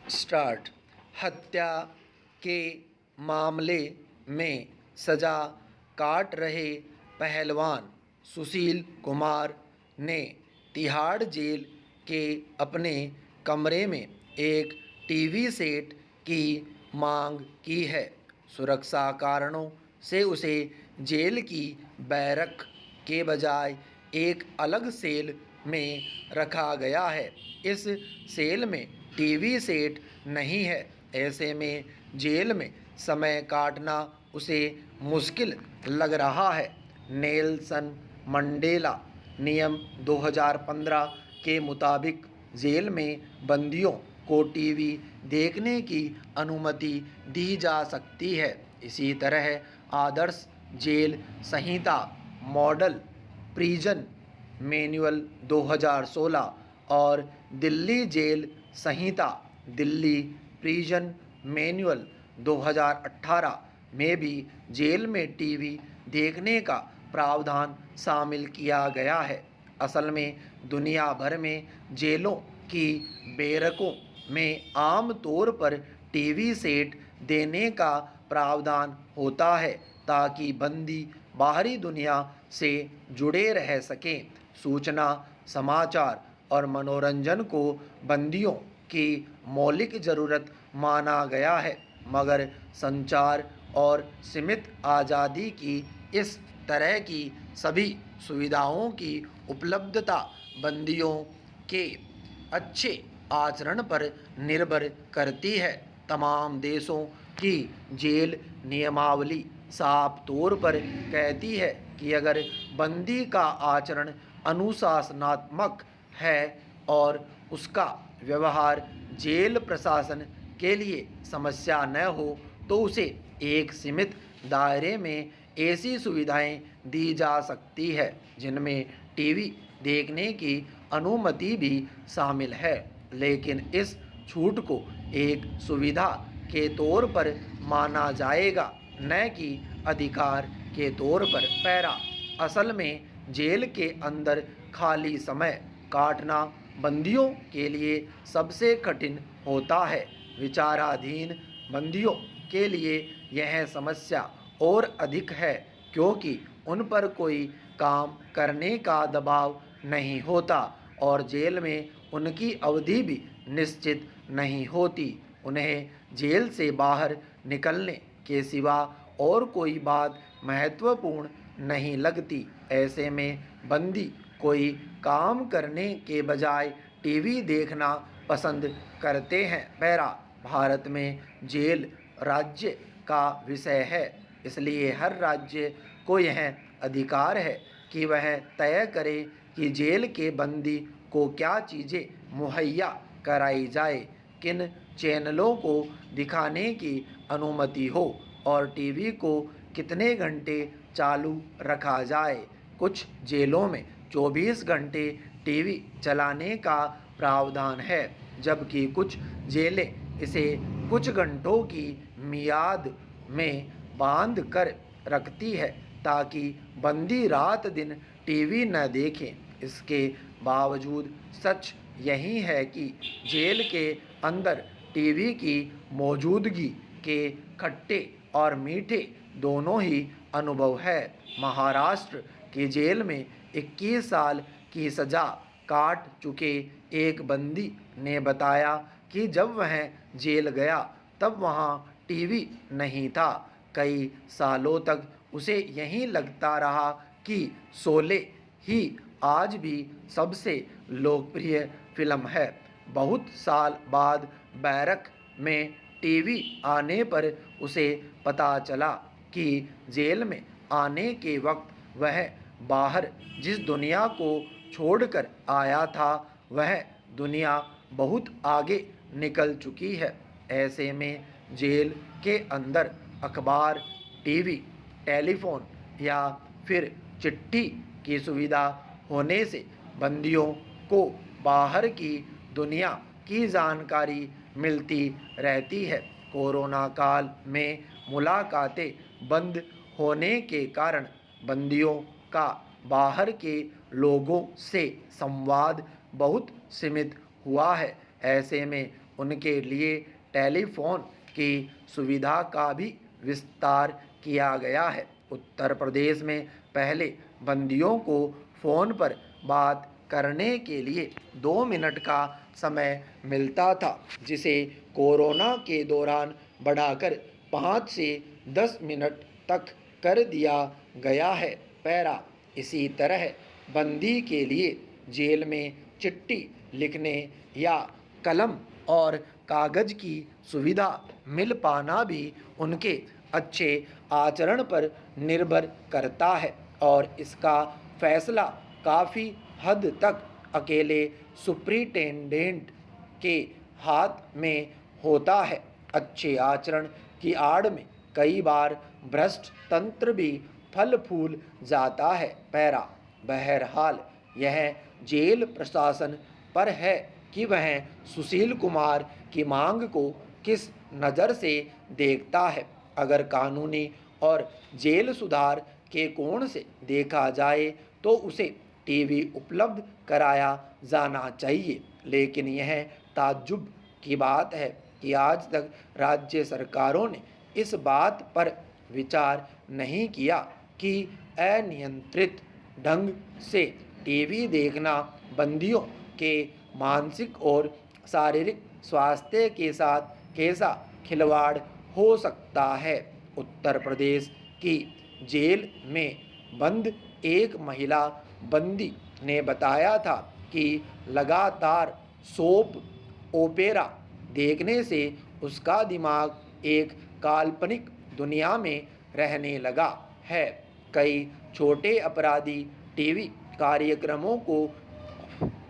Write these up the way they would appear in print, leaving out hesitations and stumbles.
Start. हत्या के मामले में सजा काट रहे पहलवान सुशील कुमार ने तिहाड़ जेल के अपने कमरे में एक टीवी सेट की मांग की है। सुरक्षा कारणों से उसे जेल की बैरक के बजाय एक अलग सेल में रखा गया है। इस सेल में टीवी सेट नहीं है। ऐसे में जेल में समय काटना उसे मुश्किल लग रहा है। नेल्सन मंडेला नियम 2015 के मुताबिक जेल में बंदियों को टीवी देखने की अनुमति दी जा सकती है। इसी तरह आदर्श जेल संहिता मॉडल प्रिजन मैनुअल 2016 और दिल्ली जेल संहिता दिल्ली प्रिजन मैनुअल 2018 में भी जेल में टीवी देखने का प्रावधान शामिल किया गया है। असल में दुनिया भर में जेलों की बैरकों में आम तौर पर टीवी सेट देने का प्रावधान होता है ताकि बंदी बाहरी दुनिया से जुड़े रह सकें। सूचना, समाचार और मनोरंजन को बंदियों की मौलिक ज़रूरत माना गया है, मगर संचार और सीमित आज़ादी की इस तरह की सभी सुविधाओं की उपलब्धता बंदियों के अच्छे आचरण पर निर्भर करती है। तमाम देशों की जेल नियमावली साफ तौर पर कहती है कि अगर बंदी का आचरण अनुशासनात्मक है और उसका व्यवहार जेल प्रशासन के लिए समस्या न हो तो उसे एक सीमित दायरे में ऐसी सुविधाएं दी जा सकती है जिनमें टीवी देखने की अनुमति भी शामिल है, लेकिन इस छूट को एक सुविधा के तौर पर माना जाएगा, न कि अधिकार के तौर पर। पैरा। असल में जेल के अंदर खाली समय काटना बंदियों के लिए सबसे कठिन होता है। विचाराधीन बंदियों के लिए यह समस्या और अधिक है क्योंकि उन पर कोई काम करने का दबाव नहीं होता और जेल में उनकी अवधि भी निश्चित नहीं होती। उन्हें जेल से बाहर निकलने के सिवा और कोई बात महत्वपूर्ण नहीं लगती। ऐसे में बंदी कोई काम करने के बजाय टीवी देखना पसंद करते हैं। पैरा। भारत में जेल राज्य का विषय है, इसलिए हर राज्य को यह अधिकार है कि वह तय करे कि जेल के बंदी को क्या चीज़ें मुहैया कराई जाए, किन चैनलों को दिखाने की अनुमति हो और टीवी को कितने घंटे चालू रखा जाए। कुछ जेलों में 24 घंटे टीवी चलाने का प्रावधान है, जबकि कुछ जेलें इसे कुछ घंटों की मियाद में बांध कर रखती है ताकि बंदी रात दिन टीवी न देखें। इसके बावजूद सच यही है कि जेल के अंदर टीवी की मौजूदगी के खट्टे और मीठे दोनों ही अनुभव है। महाराष्ट्र की जेल में 21 साल की सज़ा काट चुके एक बंदी ने बताया कि जब वह जेल गया तब वहाँ टीवी नहीं था। कई सालों तक उसे यही लगता रहा कि शोले ही आज भी सबसे लोकप्रिय फिल्म है। बहुत साल बाद बैरक में टीवी आने पर उसे पता चला कि जेल में आने के वक्त वह बाहर जिस दुनिया को छोड़कर आया था वह दुनिया बहुत आगे निकल चुकी है। ऐसे में जेल के अंदर अखबार, टीवी, टेलीफोन या फिर चिट्ठी की सुविधा होने से बंदियों को बाहर की दुनिया की जानकारी मिलती रहती है। कोरोना काल में मुलाकातें बंद होने के कारण बंदियों का बाहर के लोगों से संवाद बहुत सीमित हुआ है। ऐसे में उनके लिए टेलीफोन की सुविधा का भी विस्तार किया गया है। उत्तर प्रदेश में पहले बंदियों को फ़ोन पर बात करने के लिए 2 मिनट का समय मिलता था, जिसे कोरोना के दौरान बढ़ाकर 5 से 10 मिनट तक कर दिया गया है। पैरा इसी तरह बंदी के लिए जेल में चिट्ठी लिखने या कलम और कागज़ की सुविधा मिल पाना भी उनके अच्छे आचरण पर निर्भर करता है और इसका फैसला काफ़ी हद तक अकेले सुप्रिटेंडेंट के हाथ में होता है। अच्छे आचरण की आड़ में कई बार भ्रष्ट तंत्र भी फल फूल जाता है। पैरा बहरहाल यह जेल प्रशासन पर है कि वह सुशील कुमार की मांग को किस नज़र से देखता है। अगर कानूनी और जेल सुधार के कोण से देखा जाए तो उसे टीवी उपलब्ध कराया जाना चाहिए, लेकिन यह ताज्जुब की बात है कि आज तक राज्य सरकारों ने इस बात पर विचार नहीं किया कि अनियंत्रित ढंग से टीवी देखना बंदियों के मानसिक और शारीरिक स्वास्थ्य के साथ कैसा खिलवाड़ हो सकता है। उत्तर प्रदेश की जेल में बंद एक महिला बंदी ने बताया था कि लगातार सोप ओपेरा देखने से उसका दिमाग एक काल्पनिक दुनिया में रहने लगा है। कई छोटे अपराधी टीवी कार्यक्रमों को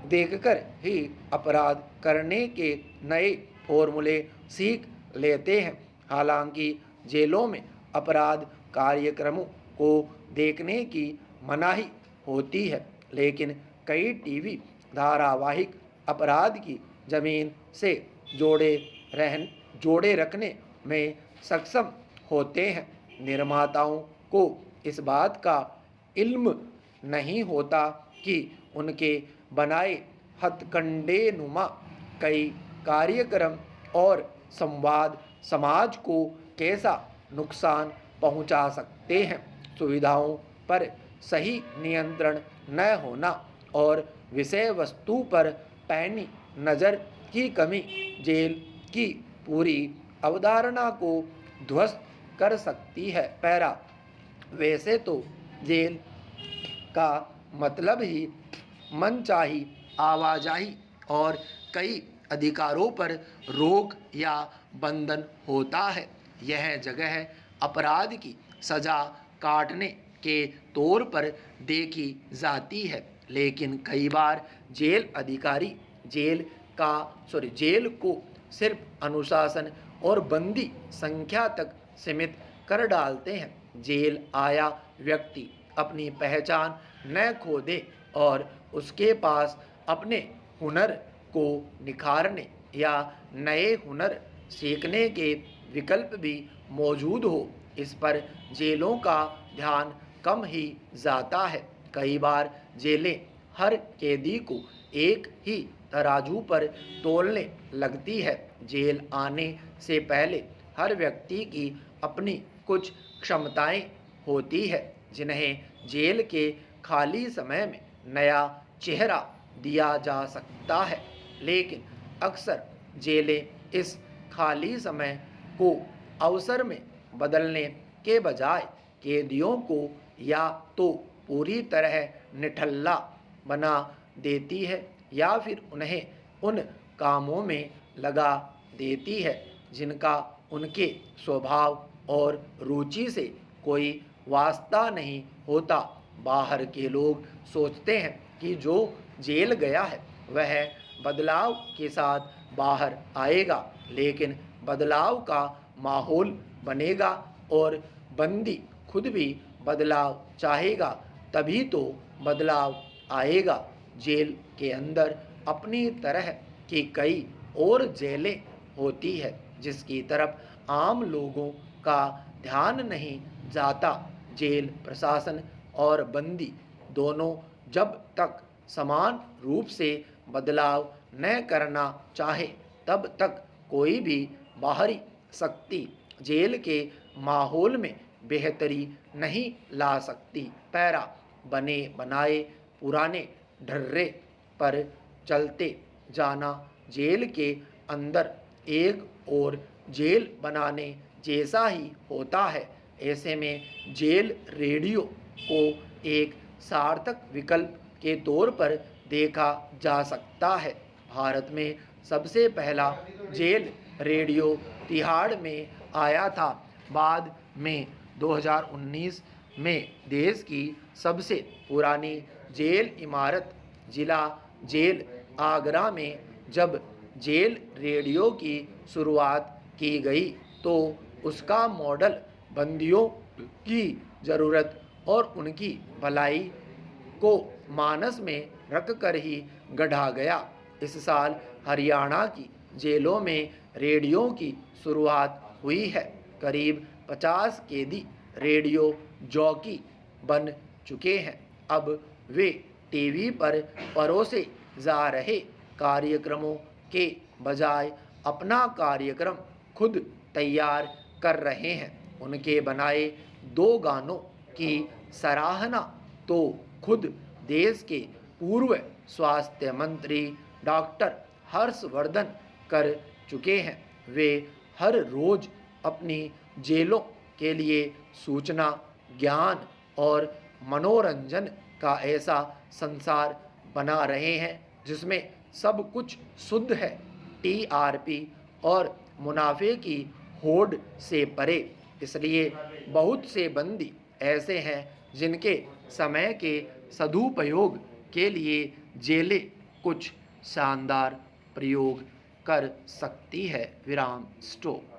देखकर ही अपराध करने के नए फॉर्मूले सीख लेते हैं। हालांकि जेलों में अपराध कार्यक्रमों को देखने की मनाही होती है, लेकिन कई टीवी धारावाहिक अपराध की जमीन से जोड़े रखने में सक्षम होते हैं। निर्माताओं को इस बात का इल्म नहीं होता कि उनके बनाए हथकंडेनुमा कई कार्यक्रम और संवाद समाज को कैसा नुकसान पहुंचा सकते हैं। सुविधाओं पर सही नियंत्रण न होना और विषय वस्तु पर पैनी नज़र की कमी जेल की पूरी अवधारणा को ध्वस्त कर सकती है। पैरा वैसे तो जेल का मतलब ही मनचाही आवाजाही और कई अधिकारों पर रोक या बंधन होता है। यह जगह अपराध की सज़ा काटने के तौर पर देखी जाती है, लेकिन कई बार जेल अधिकारी जेल को सिर्फ अनुशासन और बंदी संख्या तक सीमित कर डालते हैं। जेल आया व्यक्ति अपनी पहचान न खो दे और उसके पास अपने हुनर को निखारने या नए हुनर सीखने के विकल्प भी मौजूद हो, इस पर जेलों का ध्यान कम ही जाता है। कई बार जेलें हर कैदी को एक ही तराजू पर तोलने लगती है। जेल आने से पहले हर व्यक्ति की अपनी कुछ क्षमताएं होती है, जिन्हें जेल के खाली समय में नया चेहरा दिया जा सकता है, लेकिन अक्सर जेलें इस खाली समय को अवसर में बदलने के बजाय कैदियों को या तो पूरी तरह निठल्ला बना देती है या फिर उन्हें उन कामों में लगा देती है जिनका उनके स्वभाव और रुचि से कोई वास्ता नहीं होता। बाहर के लोग सोचते हैं कि जो जेल गया है वह बदलाव के साथ बाहर आएगा, लेकिन बदलाव का माहौल बनेगा और बंदी खुद भी बदलाव चाहेगा, तभी तो बदलाव आएगा। जेल के अंदर अपनी तरह की कई और जेलें होती है जिसकी तरफ आम लोगों का ध्यान नहीं जाता। जेल प्रशासन और बंदी दोनों जब तक समान रूप से बदलाव न करना चाहे तब तक कोई भी बाहरी शक्ति जेल के माहौल में बेहतरी नहीं ला सकती। पैरा बने बनाए पुराने ढर्रे पर चलते जाना जेल के अंदर एक और जेल बनाने जैसा ही होता है। ऐसे में जेल रेडियो को एक सार्थक विकल्प के तौर पर देखा जा सकता है। भारत में सबसे पहला जेल रेडियो तिहाड़ में आया था। बाद में 2019 में देश की सबसे पुरानी जेल इमारत जिला जेल आगरा में जब जेल रेडियो की शुरुआत की गई तो उसका मॉडल बंदियों की ज़रूरत और उनकी भलाई को मानस में रखकर ही गढ़ा गया। इस साल हरियाणा की जेलों में रेडियो की शुरुआत हुई है। करीब 50 कैदी रेडियो जॉकी बन चुके हैं। अब वे टीवी पर परोसे जा रहे कार्यक्रमों के बजाय अपना कार्यक्रम खुद तैयार कर रहे हैं। उनके बनाए 2 गानों की सराहना तो खुद देश के पूर्व स्वास्थ्य मंत्री डॉक्टर हर्षवर्धन कर चुके हैं। वे हर रोज अपनी जेलों के लिए सूचना, ज्ञान और मनोरंजन का ऐसा संसार बना रहे हैं जिसमें सब कुछ शुद्ध है, टीआरपी और मुनाफे की होड़ से परे। इसलिए बहुत से बंदी ऐसे हैं जिनके समय के सदुपयोग के लिए जेलें कुछ शानदार प्रयोग कर सकती है। विराम स्टॉप।